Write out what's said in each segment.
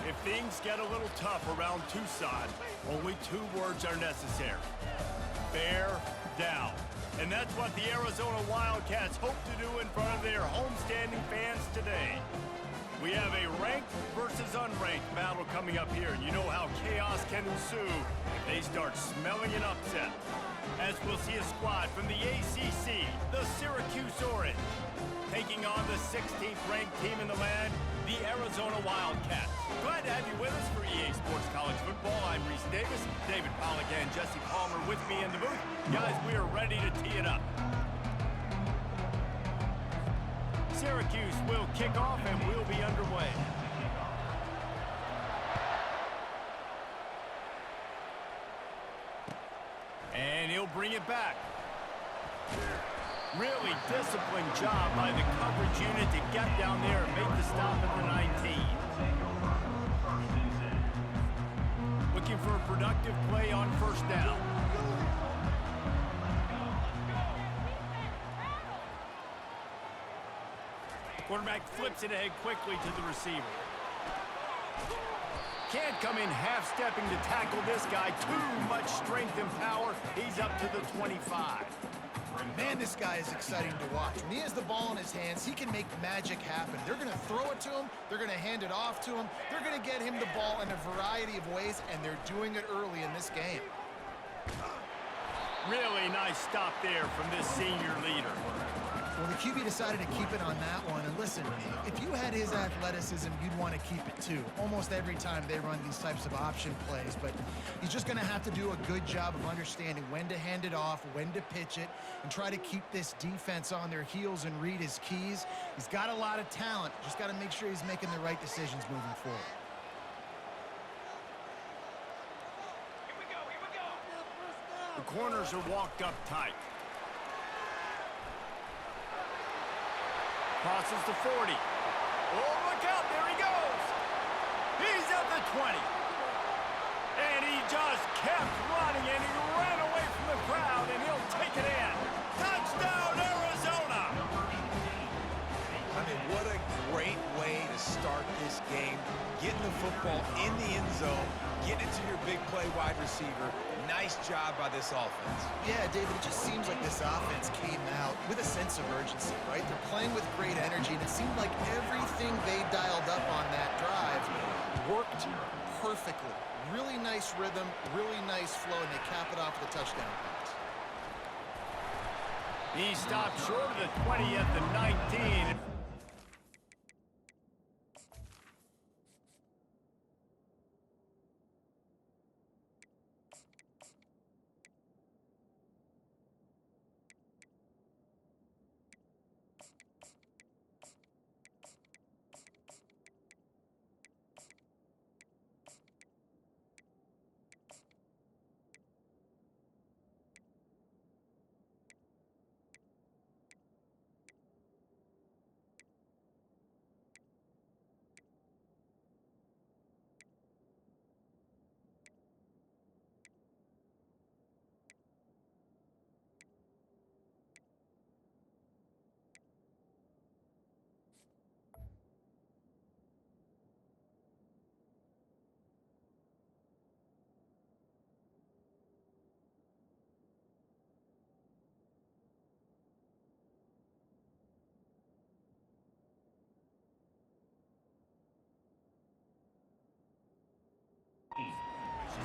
If things get a little tough around Tucson, only 2 words are necessary. Bear down. And that's what the Arizona Wildcats hope to do in front of their homestanding fans today. We have a ranked versus unranked battle coming up here, and you know how chaos can ensue if they start smelling an upset. As we'll see a squad from the ACC, the Syracuse Orange, taking on the 16th ranked team in the land, the Arizona Wildcats. Glad to have you with us for EA Sports College Football. I'm Reese Davis, David Pollack and Jesse Palmer with me in the booth. Guys, we are ready to tee it up. Syracuse will kick off and we'll be underway. And he'll bring it back. Really disciplined job by the coverage unit to get down there and make the stop at the 19. Looking for a productive play on first down. Quarterback flips it ahead quickly to the receiver. Can't come in half-stepping to tackle this guy. Too much strength and power. He's up to the 25. Man, this guy is exciting to watch. When he has the ball in his hands, he can make magic happen. They're going to throw it to him. They're going to hand it off to him. They're going to get him the ball in a variety of ways, and they're doing it early in this game. Really nice stop there from this senior leader. Well, the QB decided to keep it on that one. And listen, if you had his athleticism, you'd want to keep it too. Almost every time they run these types of option plays. But he's just going to have to do a good job of understanding when to hand it off, when to pitch it, and try to keep this defense on their heels and read his keys. He's got a lot of talent. Just got to make sure he's making the right decisions moving forward. The corners are walked up tight. Crosses the 40. Oh, look out, there he goes. He's at the 20. And he just kept running, and he ran away from the crowd, and he'll take it in. Touchdown, Arizona! I mean, what a great way to start this game. Getting the football in the end zone, getting it to your big play wide receiver. Nice job by this offense. Yeah, David, it just seems like this offense came out with a sense of urgency, right? They're playing with great energy, and it seemed like everything they dialed up on that drive worked perfectly. Really nice rhythm, really nice flow, and they cap it off with a touchdown pass. He stopped short of the 20 at the 19.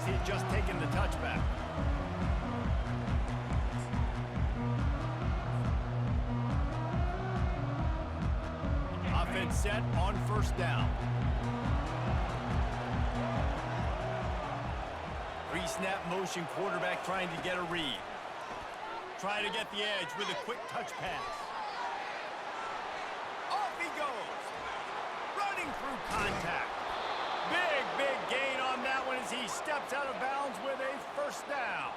He had just taken the touchback. Offense set on first down. Pre-snap motion quarterback trying to get a read. Trying to get the edge with a quick touch pass. Off he goes. Running through contact. Big gain on that one as he steps out of bounds with a first down.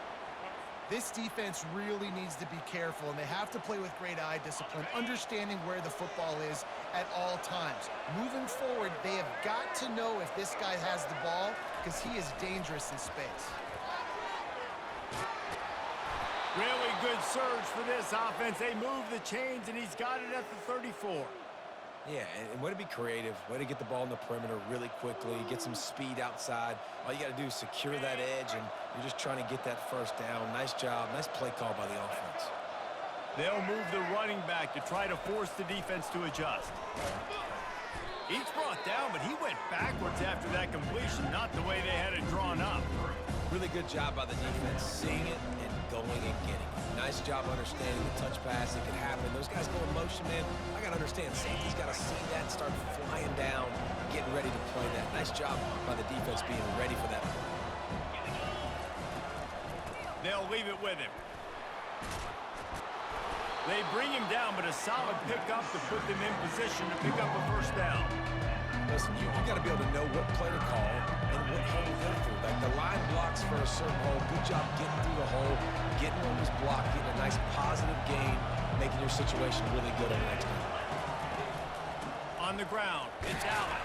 This defense really needs to be careful, and they have to play with great eye discipline, understanding where the football is at all times. Moving forward, they have got to know if this guy has the ball, because he is dangerous in space. Really good surge for this offense. They move the chains, and he's got it at the 34. Yeah, and way to be creative, way to get the ball in the perimeter really quickly, get some speed outside. All you got to do is secure that edge, and you're just trying to get that first down. Nice job, nice play call by the offense. They'll move the running back to try to force the defense to adjust. He's brought down, but he went backwards after that completion, not the way they had it drawn up. Really good job by the defense, seeing it and going and getting it. Nice job understanding the touch pass. It could happen. Those guys go in motion, man. I got to understand, safety's got to see that and start flying down, getting ready to play that. Nice job by the defense being ready for that play. They'll leave it with him. They bring him down, but a solid pickup to put them in position to pick up a first down. Listen, you got to be able to know what play to call and what hole to go through. Like the line blocks for a certain hole. Good job getting through the hole, getting what was blocked, getting a nice positive gain, making your situation really good on the next time. On the ground, it's Allen.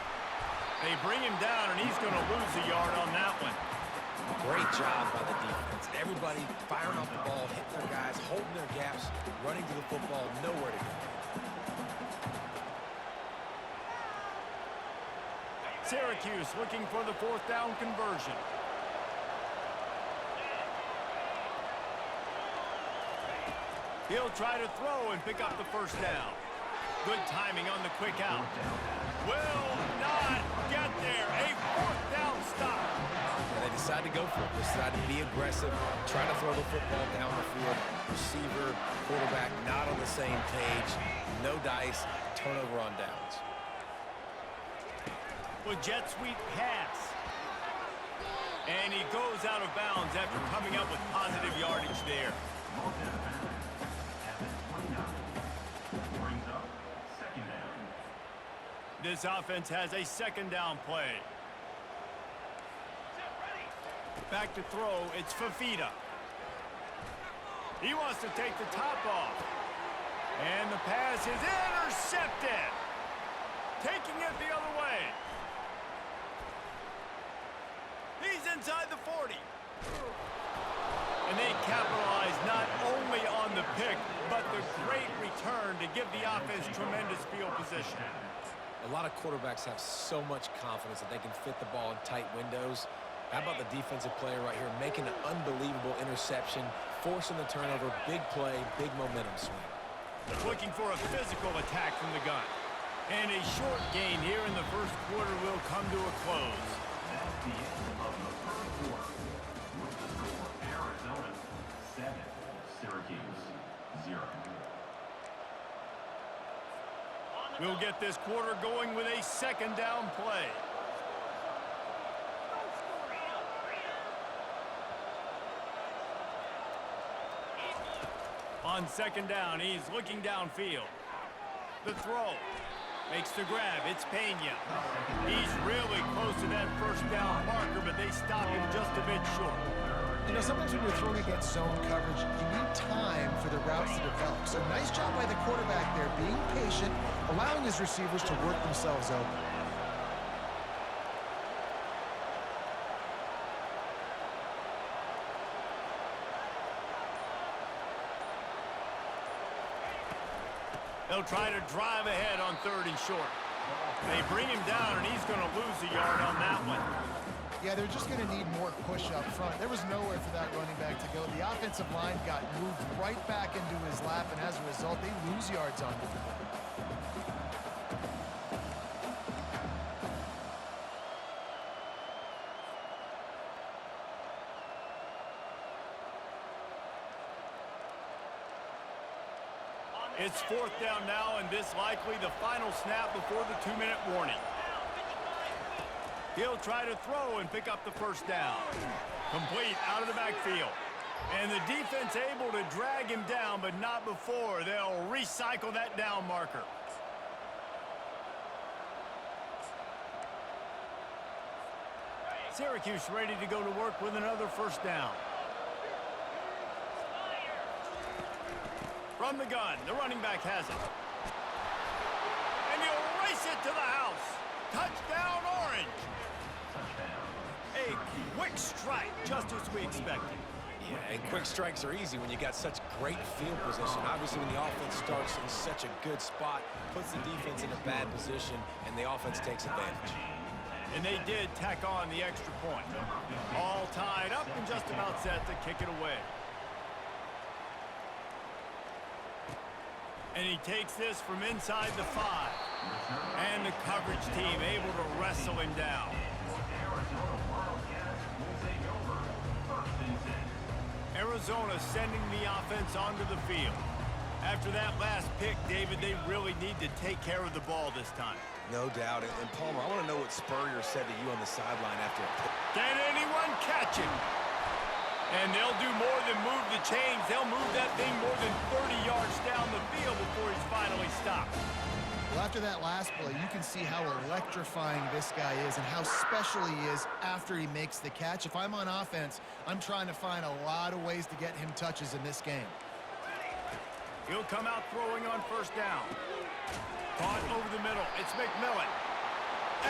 They bring him down, and he's going to lose a yard on that one. Great job by the defense. Everybody firing off the ball, hitting their guys, holding their gaps, running to the football, nowhere to go. Syracuse looking for the fourth down conversion. He'll try to throw and pick up the first down. Good timing on the quick out. Will not get there. A fourth down stop. And they decide to go for it. They decide to be aggressive, try to throw the football down the field. Receiver, quarterback, not on the same page. No dice, turnover on downs. With jet sweep pass. And he goes out of bounds after coming up with positive yardage there. This offense has a second down play. Back to throw, it's Fafita. He wants to take the top off. And the pass is intercepted. Taking it the other way. He's inside the 40. And they capitalize not only on the pick, but the great return to give the offense tremendous field position. A lot of quarterbacks have so much confidence that they can fit the ball in tight windows. How about the defensive player right here making an unbelievable interception, forcing the turnover, big play, big momentum swing. Looking for a physical attack from the gun. And a short gain here in the first quarter will come to a close. That's the end of the first quarter. With the score, Arizona 7, Syracuse 0. We'll get this quarter going with a second down play. On second down, he's looking downfield. The throw makes the grab. It's Pena. He's really close to that first down marker, but they stop him just a bit short. You know, sometimes when you're throwing against zone coverage, you need time for the routes to develop. So nice job by the quarterback there, being patient, allowing his receivers to work themselves open. They'll try to drive ahead on 3rd and short. They bring him down, and he's going to lose a yard on that one. Yeah, they're just going to need more push up front. There was nowhere for that running back to go. The offensive line got moved right back into his lap, and as a result, they lose yards on him. It's 4th down now, and this likely the final snap before the 2-minute warning. He'll try to throw and pick up the first down. Complete out of the backfield. And the defense able to drag him down, but not before. They'll recycle that down marker. Syracuse ready to go to work with another first down. From the gun, the running back has it. And he'll race it to the house. Touchdown, Orange. A quick strike, just as we expected. Yeah, and quick strikes are easy when you got such great field position. Obviously, when the offense starts in such a good spot, puts the defense in a bad position, and the offense takes advantage. And they did tack on the extra point. All tied up and just about set to kick it away. And he takes this from inside the 5. And the coverage team able to wrestle him down. Arizona sending the offense onto the field. After that last pick, David, they really need to take care of the ball this time. No doubt. And Palmer, I want to know what Spurrier said to you on the sideline after a pick. Can anyone catch him? And they'll do more than move the chains. They'll move that thing more than 30 yards down the field before he's finally stopped. Well, after that last play, you can see how electrifying this guy is and how special he is after he makes the catch. If I'm on offense, I'm trying to find a lot of ways to get him touches in this game. He'll come out throwing on first down. Caught over the middle. It's McMillan.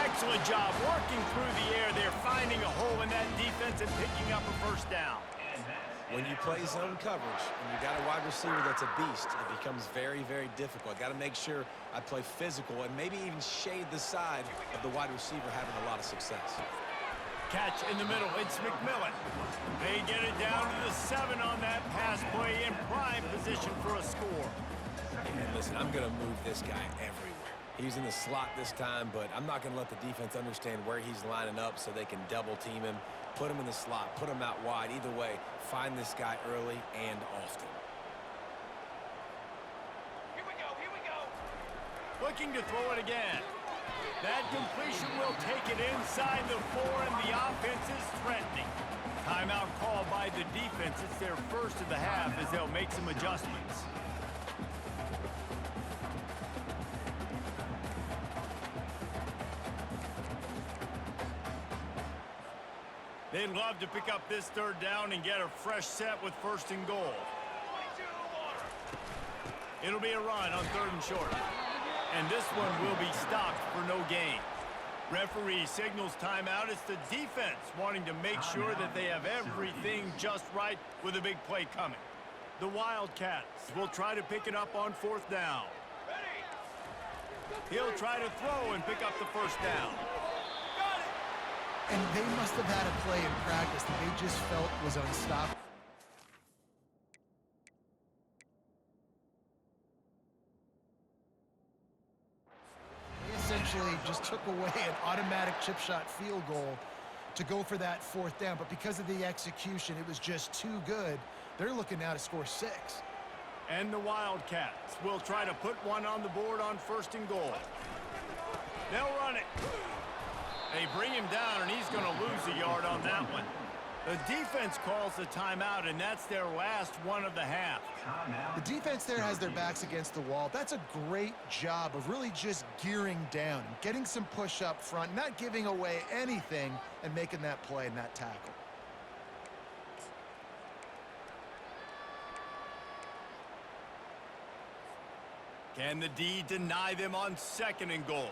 Excellent job working through the air. They're finding a hole in that defense and picking up a first down. When you play zone coverage and you got a wide receiver that's a beast, it becomes very, very difficult. I got to make sure I play physical and maybe even shade the side of the wide receiver having a lot of success. Catch in the middle. It's McMillan. They get it down to the 7 on that pass play in prime position for a score. And listen, I'm going to move this guy everywhere. He's in the slot this time, but I'm not going to let the defense understand where he's lining up so they can double team him, put him in the slot, put him out wide. Either way, find this guy early and often. Here we go, here we go. Looking to throw it again. That completion will take it inside the 4, and the offense is threatening. Timeout called by the defense. It's their first of the half as they'll make some adjustments. They'd love to pick up this third down and get a fresh set with first and goal. It'll be a run on 3rd and short. And this one will be stopped for no gain. Referee signals timeout. It's the defense wanting to make sure that they have everything just right with a big play coming. The Wildcats will try to pick it up on 4th down. He'll try to throw and pick up the first down. And they must have had a play in practice that they just felt was unstoppable. They essentially just took away an automatic chip shot field goal to go for that 4th down. But because of the execution, it was just too good. They're looking now to score 6. And the Wildcats will try to put one on the board on 1st and goal. They'll run it. They bring him down, and he's going to lose a yard on that one. The defense calls the timeout, and that's their last one of the half. The defense there has their backs against the wall. That's a great job of really just gearing down, getting some push up front, not giving away anything, and making that play and that tackle. Can the D deny them on 2nd and goal?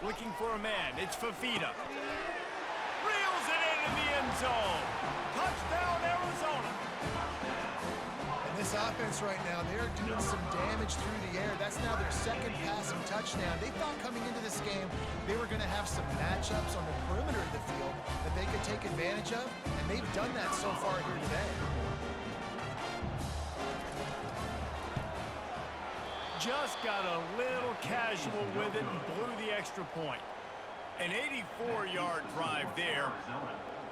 Looking for a man. It's Fafita. Reels it into the end zone. Touchdown, Arizona. And this offense right now, they're doing some damage through the air. That's now their 2nd passing touchdown. They thought coming into this game they were going to have some matchups on the perimeter of the field that they could take advantage of, and they've done that so far here today. Just got a little casual with it and blew the extra point. An 84-yard drive there,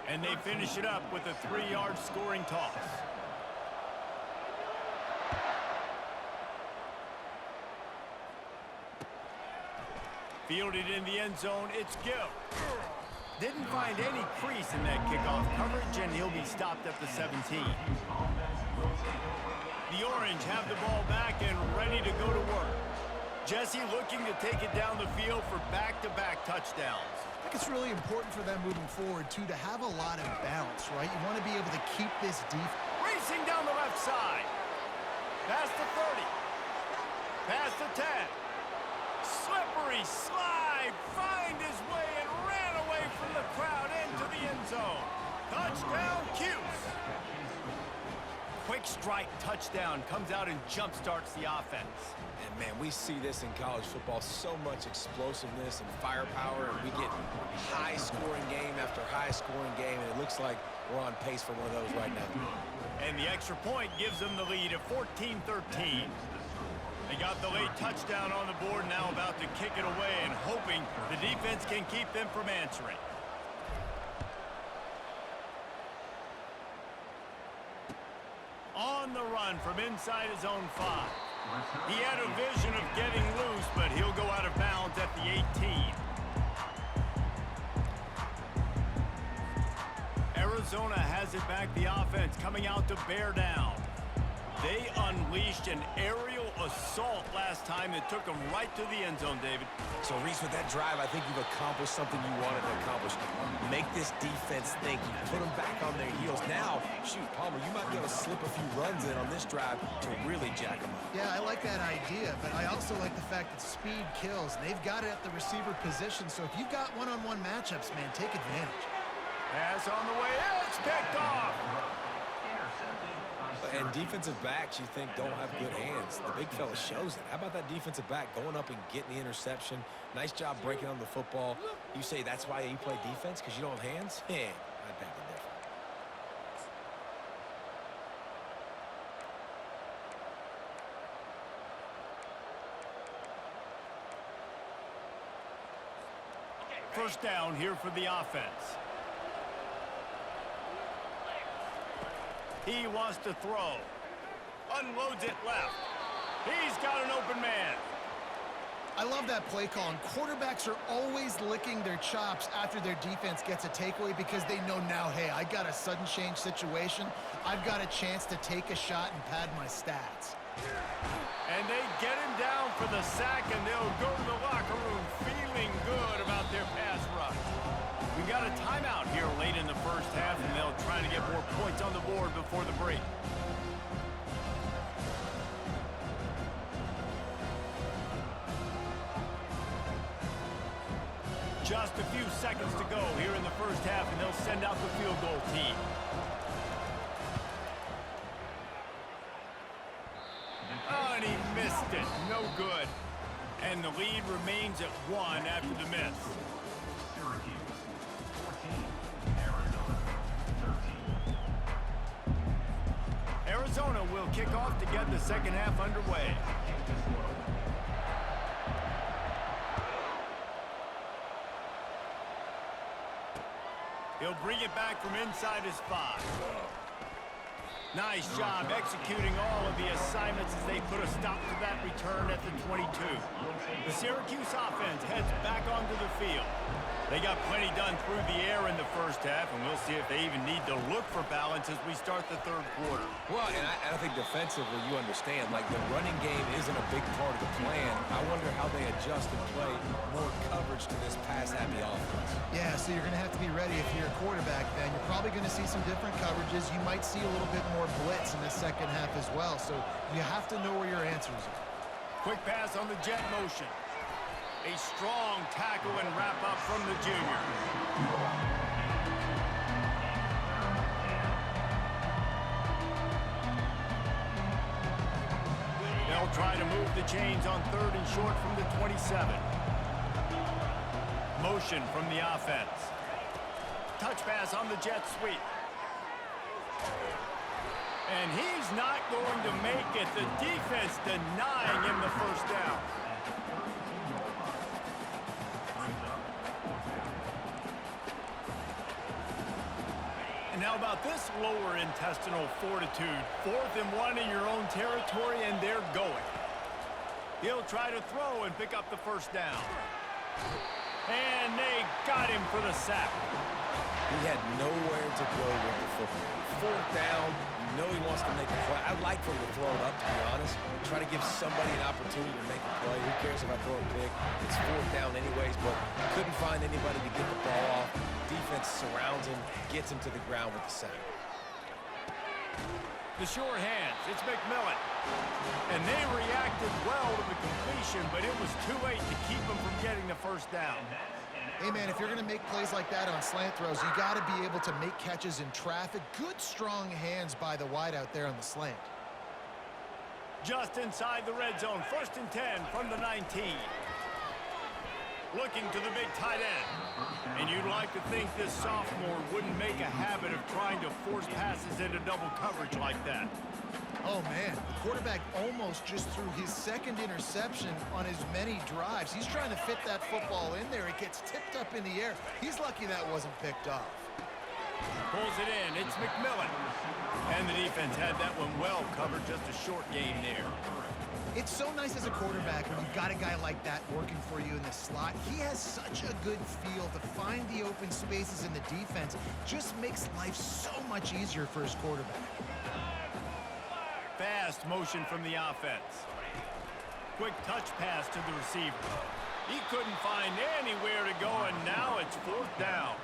and they finish it up with a 3-yard scoring toss. Fielded in the end zone, it's Gill. Didn't find any crease in that kickoff coverage, and he'll be stopped at the 17. The Orange have the ball back and ready to go to work. Jesse looking to take it down the field for back-to-back touchdowns. I think it's really important for them moving forward, too, to have a lot of balance, right? You want to be able to keep this deep. Racing down the left side. Past the 30. Past the 10. Slippery slide. Find his way and ran away crowd into the end zone. Touchdown, Cuse. Quick strike touchdown comes out and jump starts the offense. And man, we see this in college football, so much explosiveness and firepower, and we get high-scoring game after high-scoring game, and it looks like we're on pace for one of those right now. And the extra point gives them the lead at 14-13. They got the late touchdown on the board, now about to kick it away and hoping the defense can keep them from answering. On the run from inside his own 5. He had a vision of getting loose, but he'll go out of bounds at the 18. Arizona has it back, the offense coming out to bear down. They unleashed an aerial assault last time that took them right to the end zone, David. So, Reese, with that drive, I think you've accomplished something you wanted to accomplish. Make this defense think. You put them back on their heels. Now, shoot, Palmer, you might be able to slip a few runs in on this drive to really jack them up. Yeah, I like that idea, but I also like the fact that speed kills. They've got it at the receiver position, so if you've got one-on-one matchups, man, take advantage. Pass on the way, it's picked off. And defensive backs, you think, don't have good hands. The big fella shows it. How about that defensive back going up and getting the interception? Nice job breaking on the football. You say that's why you play defense, because you don't have hands? Yeah, I beg to differ. First down here for the offense. He wants to throw. Unloads it left. He's got an open man. I love that play call, and quarterbacks are always licking their chops after their defense gets a takeaway because they know now, hey, I got a sudden change situation. I've got a chance to take a shot and pad my stats. And they get him down for the sack, and they'll go to the locker room feeling good about their pass rush. We got a timeout here late in the first half, and they'll try to get more points on the board before the break. Just a few seconds to go here in the first half, and they'll send out the field goal team. Oh, and he missed it. No good. And the lead remains at 1 after the miss. Syracuse 14, Arizona 13. Arizona will kick off to get the second half underway. He'll bring it back from inside his 5. Nice job executing all of the assignments as they put a stop to that return at the 22. The Syracuse offense heads back onto the field. They got plenty done through the air in the first half, and we'll see if they even need to look for balance as we start the third quarter. Well, and I think defensively, you understand, like the running game isn't a big part of the plan. I wonder how they adjust and play more coverage to this pass-happy offense. Yeah, so you're going to have to be ready if you're a quarterback then. You're probably going to see some different coverages. You might see a little bit more blitz in the second half as well, so you have to know where your answers are. Quick pass on the jet motion. A strong tackle and wrap up from the junior. They'll try to move the chains on 3rd and short from the 27. Motion from the offense. Touch pass on the jet sweep. And he's not going to make it. The defense denying him the first down. And how about this lower intestinal fortitude? 4th and 1 in your own territory, and they're going. He'll try to throw and pick up the first down. And they got him for the sack. He had nowhere to go with the football. 4th down, you know he wants to make a play. I'd like for him to throw it up, to be honest. Try to give somebody an opportunity to make a play. Who cares if I throw a pick? It's 4th down anyways, but couldn't find anybody to get the ball off. Defense surrounds him, gets him to the ground with the sack. The sure hands, it's McMillan. And they reacted well to the completion, but it was too late to keep him from getting the first down. Hey, man, if you're going to make plays like that on slant throws, you got to be able to make catches in traffic. Good, strong hands by the wide out there on the slant. Just inside the red zone, 1st and 10 from the 19. Looking to the big tight end. And you'd like to think this sophomore wouldn't make a habit of trying to force passes into double coverage like that. Oh, man, the quarterback almost just threw his 2nd interception on as many drives. He's trying to fit that football in there. It gets tipped up in the air. He's lucky that wasn't picked off. Pulls it in. It's McMillan. And the defense had that one well covered. Just a short gain there. It's so nice as a quarterback when you've got a guy like that working for you in the slot. He has such a good feel to find the open spaces in the defense. Just makes life so much easier for his quarterback. Fast motion from the offense. Quick touch pass to the receiver. He couldn't find anywhere to go, and now it's 4th down.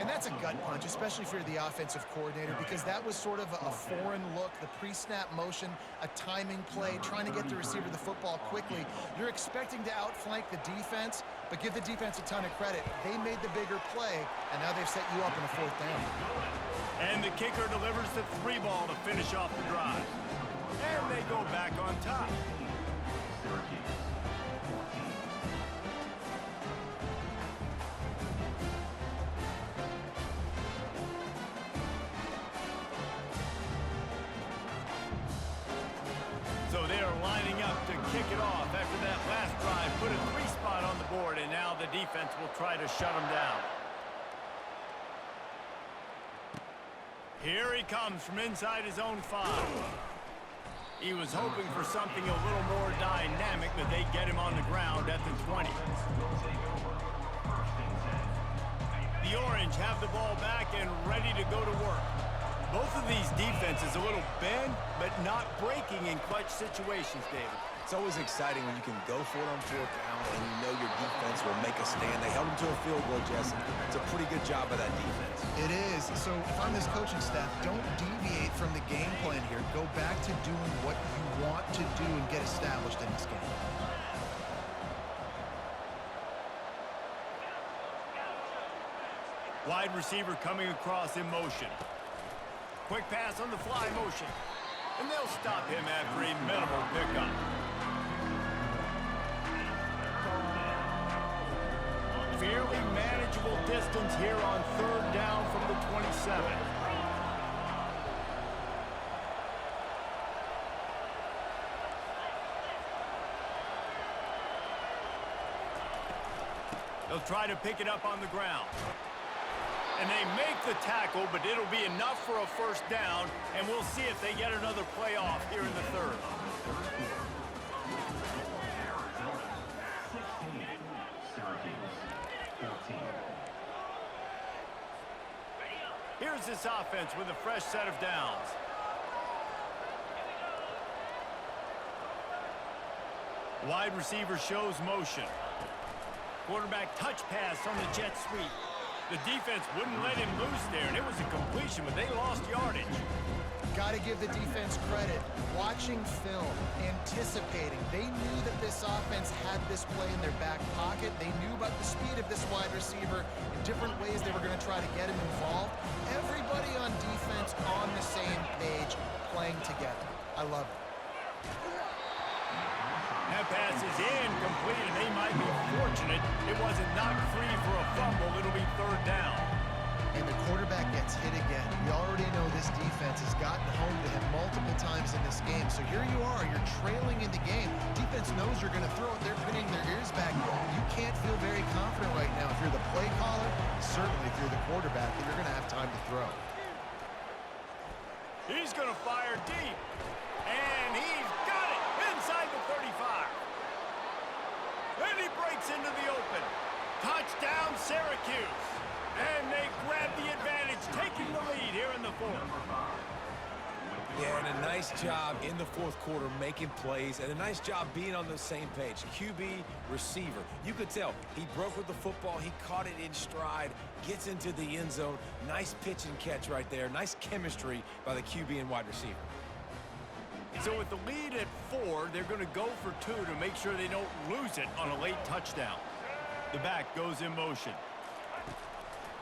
And that's a gut punch, especially if you're the offensive coordinator, because that was sort of a foreign look, the pre-snap motion, a timing play, trying to get the receiver the football quickly. You're expecting to outflank the defense, but give the defense a ton of credit. They made the bigger play, and now they've set you up in a 4th down. And the kicker delivers the 3 ball to finish off the drive. And they go back on top. Syracuse 14. So they are lining up to kick it off after that last drive. Put a 3 spot on the board, and now the defense will try to shut them down. Here he comes from inside his own 5. He was hoping for something a little more dynamic, but they get him on the ground at the 20. The Orange have the ball back and ready to go to work. Both of these defenses a little bend, but not breaking in clutch situations, David. It's always exciting when you can go for it on 4th down and you know your defense will make a stand. They held them to a field goal, Jesse. It's a pretty good job by that defense. It is. So if I'm this coaching staff, don't deviate from the game plan here. Go back to doing what you want to do and get established in this game. Wide receiver coming across in motion. Quick pass on the fly motion. And they'll stop him after a minimal pickup. Fairly manageable distance here on 3rd down from the 27. They'll try to pick it up on the ground. And they make the tackle, but it'll be enough for a 1st down, and we'll see if they get another play off here in the 3rd. Here's this offense with a fresh set of downs. Wide receiver shows motion. Quarterback touch pass on the jet sweep. The defense wouldn't let him loose there, and it was a completion, but they lost yardage. Got to give the defense credit. Watching film, anticipating. They knew that this offense had this play in their back pocket. They knew about the speed of this wide receiver in different ways they were going to try to get him involved. Everybody on defense on the same page, playing together. I love it. That pass is incomplete, and they might be fortunate it wasn't knocked free for a fumble. It'll be 3rd down. And the quarterback gets hit again. We already know this defense has gotten home to him multiple times in this game. So here you are, you're trailing in the game. Defense knows you're going to throw it. They're pinning their ears back. You can't feel very confident right now if you're the play caller, certainly if you're the quarterback, that you're going to have time to throw. He's going to fire deep, and he's got it inside the 35. And he breaks into the open. Touchdown, Syracuse. And they grab the advantage, taking the lead here in the 4th. Yeah, and a nice job in the 4th quarter making plays, and a nice job being on the same page. QB, receiver. You could tell he broke with the football. He caught it in stride, gets into the end zone. Nice pitch and catch right there. Nice chemistry by the QB and wide receiver. So with the lead at 4, they're going to go for 2 to make sure they don't lose it on a late touchdown. The back goes in motion.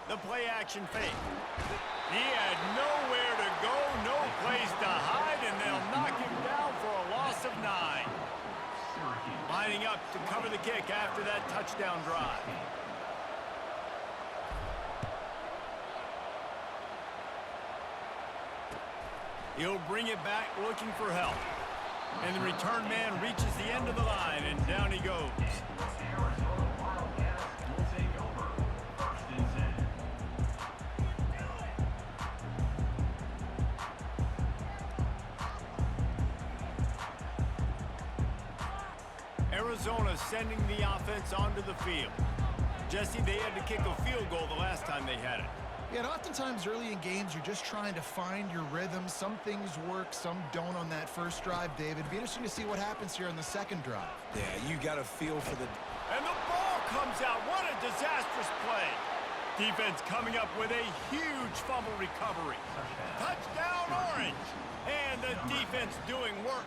The play action fake. He had nowhere to go, no place to hide, and they'll knock him down for a loss of 9. Lining up to cover the kick after that touchdown drive. He'll bring it back looking for help. And the return man reaches the end of the line, and down he goes. Arizona sending the offense onto the field. Jesse, they had to kick a field goal the last time they had it. Yeah, and oftentimes early in games, you're just trying to find your rhythm. Some things work, some don't on that first drive, David. It'd be interesting to see what happens here on the second drive. Yeah, you got a feel for the... And the ball comes out. What a disastrous play. Defense coming up with a huge fumble recovery. Touchdown, Orange. And the defense doing work.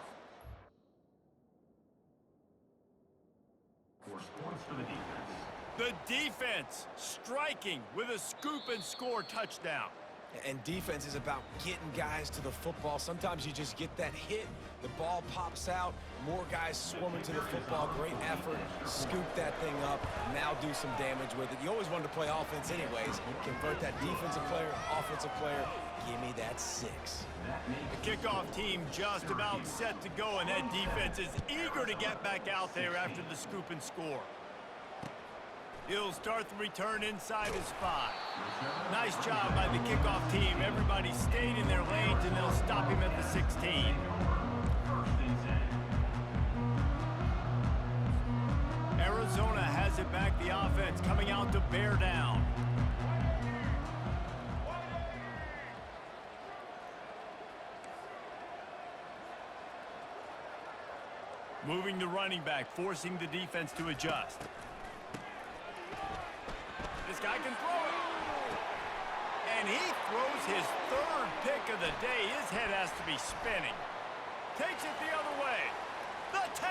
Points for the defense. The defense striking with a scoop and score touchdown. And defense is about getting guys to the football. Sometimes you just get that hit, the ball pops out, more guys swarming to the football. Great effort, scoop that thing up, now do some damage with it. You always wanted to play offense anyways. Convert that defensive player, offensive player. Give me that 6. The kickoff team just about set to go, and that defense is eager to get back out there after the scoop and score. He'll start the return inside his 5. Nice job by the kickoff team. Everybody stayed in their lanes, and they'll stop him at the 16. Arizona has it back, the offense coming out to bear down. Moving the running back, forcing the defense to adjust. This guy can throw it. And he throws his 3rd pick of the day. His head has to be spinning. Takes it the other way. The 10.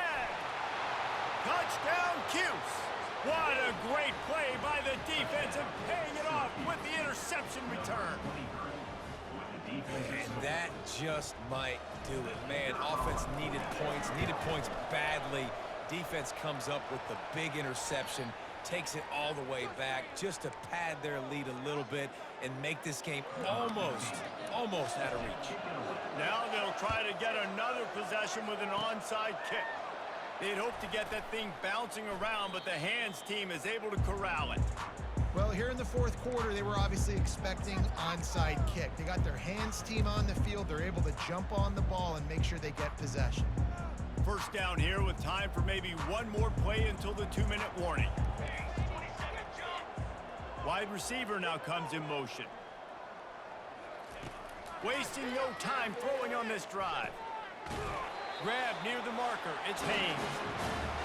Touchdown, Cuse. What a great play by the defense and paying it off with the interception return. And that just might do it. Man, offense needed points badly. Defense comes up with the big interception, takes it all the way back just to pad their lead a little bit and make this game almost out of reach. Now they'll try to get another possession with an onside kick. They'd hope to get that thing bouncing around, but the hands team is able to corral it. Well, here in the fourth quarter, they were obviously expecting onside kick. They got their hands team on the field. They're able to jump on the ball and make sure they get possession. First down here with time for maybe one more play until the 2-minute warning. Wide receiver now comes in motion. Wasting no time throwing on this drive. Grab near the marker. It's Haynes.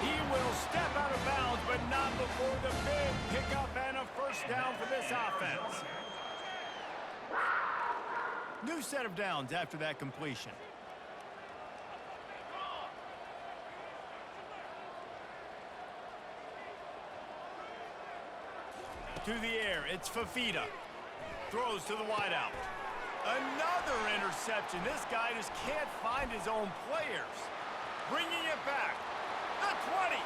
He will step out of bounds, but not before the big pickup and a first down for this offense. New set of downs after that completion. To the air, it's Fafita. Throws to the wideout. Another interception. This guy just can't find his own players. Bringing it back. The 20.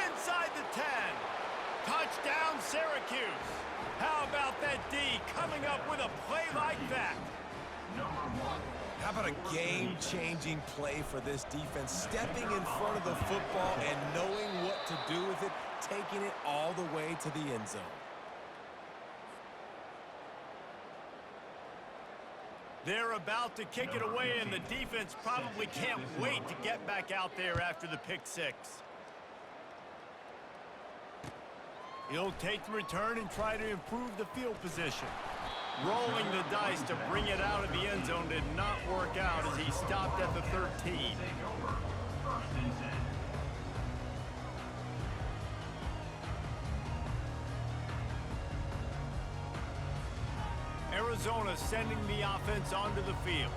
Inside the 10. Touchdown, Syracuse. How about that D coming up with a play like that? How about a game-changing play for this defense? Stepping in front of the football and knowing what to do with it, taking it all the way to the end zone. They're about to kick it away, and the defense probably can't wait to get back out there after the pick 6. He'll take the return and try to improve the field position. Rolling the dice to bring it out of the end zone did not work out as he stopped at the 13. Arizona sending the offense onto the field.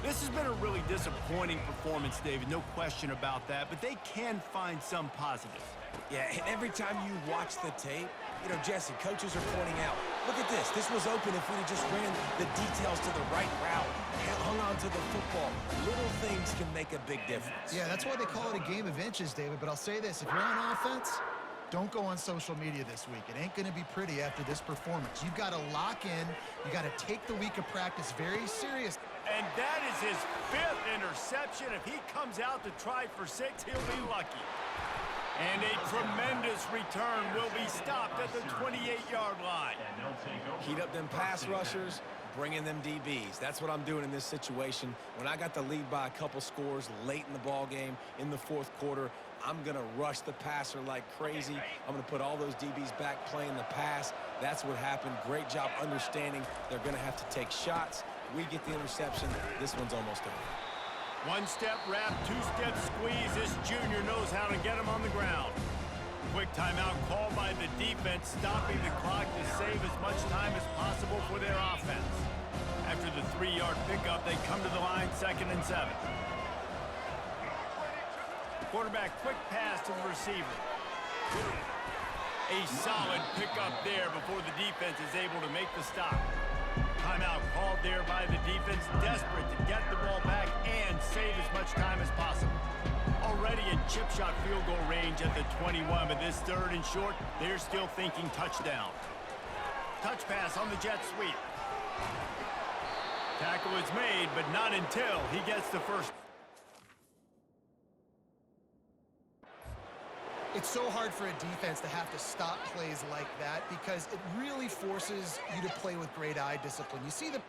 This has been a really disappointing performance, David, no question about that, but they can find some positives. Yeah, and every time you watch the tape, you know, Jesse, coaches are pointing out, look at this. This was open if we'd have just ran the details to the right route, hung on to the football. Little things can make a big difference. Yeah, that's why they call it a game of inches, David. But I'll say this, if you're on offense, don't go on social media this week. It ain't going to be pretty after this performance. You've got to lock in. You got to take the week of practice very serious. And that is his 5th interception. If he comes out to try for 6, he'll be lucky. And a tremendous return will be stopped at the 28-yard line. Heat up them pass rushers, bring in them DBs. That's what I'm doing in this situation. When I got the lead by a couple scores late in the ball game in the 4th quarter, I'm going to rush the passer like crazy. I'm going to put all those DBs back playing the pass. That's what happened. Great job understanding they're going to have to take shots. We get the interception. This one's almost over. One-step wrap, two-step squeeze. This junior knows how to get him on the ground. Quick timeout called by the defense, stopping the clock to save as much time as possible for their offense. After the 3-yard pickup, they come to the line 2nd and 7. Quarterback quick pass to the receiver. A solid pickup there before the defense is able to make the stop. Timeout called there by the defense, desperate to get the ball back and save as much time as possible. Already in chip shot field goal range at the 21, but this 3rd and short, they're still thinking touchdown. Touch pass on the jet sweep. Tackle is made, but not until he gets the first. It's so hard for a defense to have to stop plays like that because it really forces you to play with great eye discipline. You see the